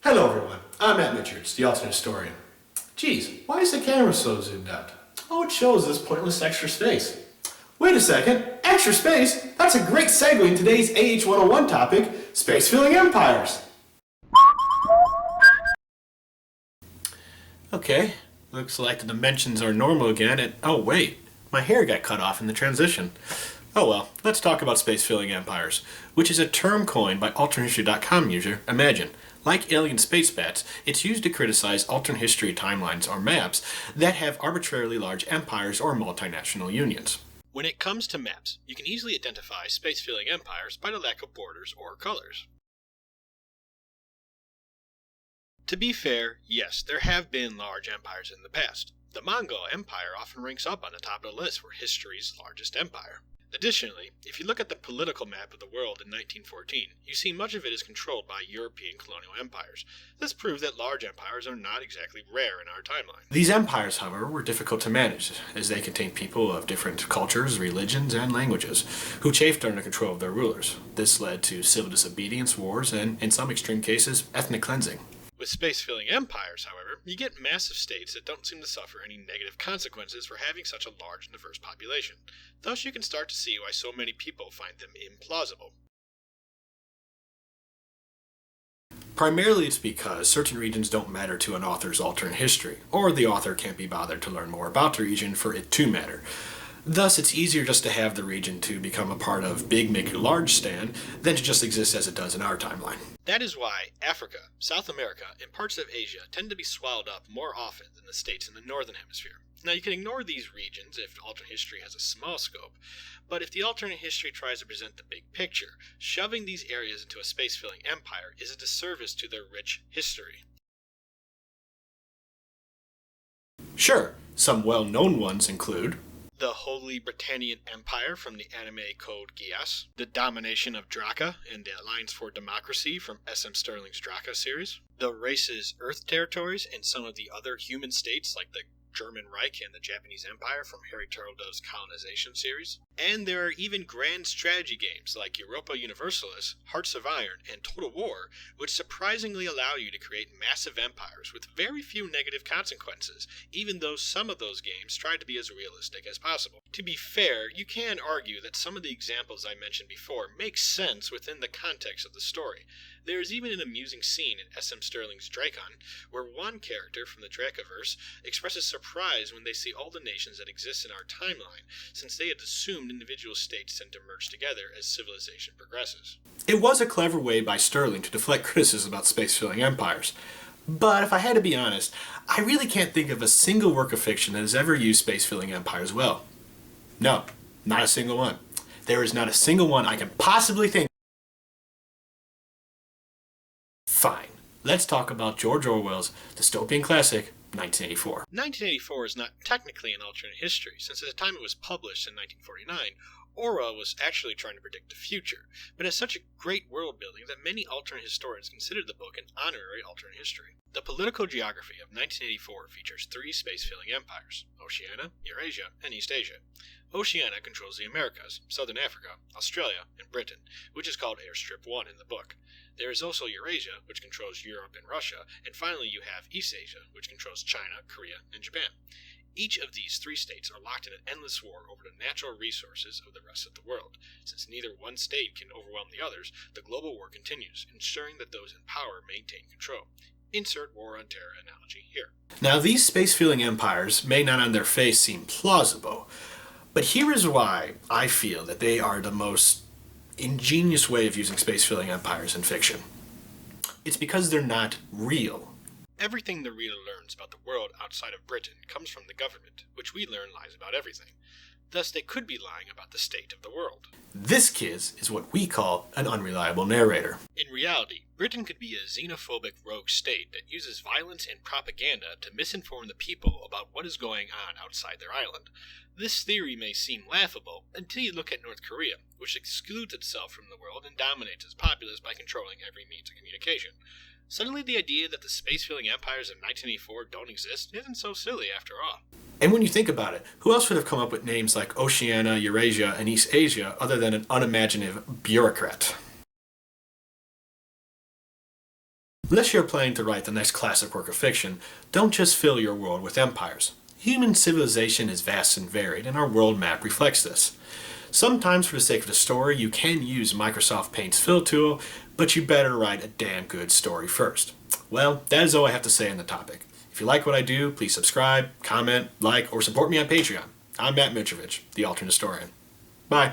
Hello everyone, I'm Matt Richards, the alternate historian. Geez, why is the camera so zoomed out? Oh, it shows this pointless extra space. Wait a second, extra space? That's a great segue in today's AH 101 topic, space-filling empires. Okay, looks like the dimensions are normal again and oh wait, my hair got cut off in the transition. Oh well, let's talk about space-filling empires, which is a term coined by alternathistory.com user Imagine. Like alien space bats, it's used to criticize alternate history timelines or maps that have arbitrarily large empires or multinational unions. When it comes to maps, you can easily identify space-filling empires by the lack of borders or colors. To be fair, yes, there have been large empires in the past. The Mongol Empire often ranks up on the top of the list for history's largest empire. Additionally, if you look at the political map of the world in 1914, you see much of it is controlled by European colonial empires. This proves that large empires are not exactly rare in our timeline. These empires, however, were difficult to manage, as they contained people of different cultures, religions, and languages, who chafed under the control of their rulers. This led to civil disobedience, wars, and, in some extreme cases, ethnic cleansing. With space-filling empires, however, you get massive states that don't seem to suffer any negative consequences for having such a large and diverse population. Thus, you can start to see why so many people find them implausible. Primarily, it's because certain regions don't matter to an author's alternate history, or the author can't be bothered to learn more about the region for it to matter. Thus, it's easier just to have the region to become a part of Big Make It Large stand than to just exist as it does in our timeline. That is why Africa, South America, and parts of Asia tend to be swallowed up more often than the states in the Northern Hemisphere. Now, you can ignore these regions if alternate history has a small scope, but if the alternate history tries to present the big picture, shoving these areas into a space-filling empire is a disservice to their rich history. Sure, some well-known ones include the Holy Britannian Empire from the anime Code Geass, the domination of Draka and the Alliance for Democracy from S.M. Sterling's Draka series, the race's Earth territories and some of the other human states like the German Reich and the Japanese Empire from Harry Turtledov's Colonization series. And there are even grand strategy games like Europa Universalis, Hearts of Iron, and Total War, which surprisingly allow you to create massive empires with very few negative consequences, even though some of those games try to be as realistic as possible. To be fair, you can argue that some of the examples I mentioned before make sense within the context of the story. There is even an amusing scene in S.M. Sterling's Drakon, where one character from the Dracaverse expresses surprise when they see all the nations that exist in our timeline, since they had assumed individual states tend to merge together as civilization progresses. It was a clever way by Sterling to deflect criticism about space-filling empires. But if I had to be honest, I really can't think of a single work of fiction that has ever used space-filling empires well. No, not a single one. There is not a single one I can possibly think. Fine. Let's talk about George Orwell's dystopian classic, 1984. 1984 is not technically an alternate history, since at the time it was published in 1949, Orwell was actually trying to predict the future, but has such a great world building that many alternate historians consider the book an honorary alternate history. The political geography of 1984 features three space-filling empires: Oceania, Eurasia, and East Asia. Oceania controls the Americas, Southern Africa, Australia, and Britain, which is called Airstrip 1 in the book. There is also Eurasia, which controls Europe and Russia, and finally you have East Asia, which controls China, Korea, and Japan. Each of these three states are locked in an endless war over the natural resources of the rest of the world. Since neither one state can overwhelm the others, the global war continues, ensuring that those in power maintain control. Insert War on Terror analogy here. Now, these space-filling empires may not on their face seem plausible, but here is why I feel that they are the most ingenious way of using space-filling empires in fiction. It's because they're not real. Everything the reader learns about the world outside of Britain comes from the government, which we learn lies about everything. Thus, they could be lying about the state of the world. This, kids, is what we call an unreliable narrator. In reality, Britain could be a xenophobic rogue state that uses violence and propaganda to misinform the people about what is going on outside their island. This theory may seem laughable until you look at North Korea, which excludes itself from the world and dominates its populace by controlling every means of communication. Suddenly the idea that the space-filling empires of 1984 don't exist isn't so silly after all. And when you think about it, who else would have come up with names like Oceania, Eurasia, and East Asia other than an unimaginative bureaucrat? Unless you're planning to write the next classic work of fiction, don't just fill your world with empires. Human civilization is vast and varied, and our world map reflects this. Sometimes for the sake of the story, you can use Microsoft Paint's fill tool, but you better write a damn good story first. Well, that is all I have to say on the topic. If you like what I do, please subscribe, comment, like, or support me on Patreon. I'm Matt Mitrovich, the Alternate Historian. Bye.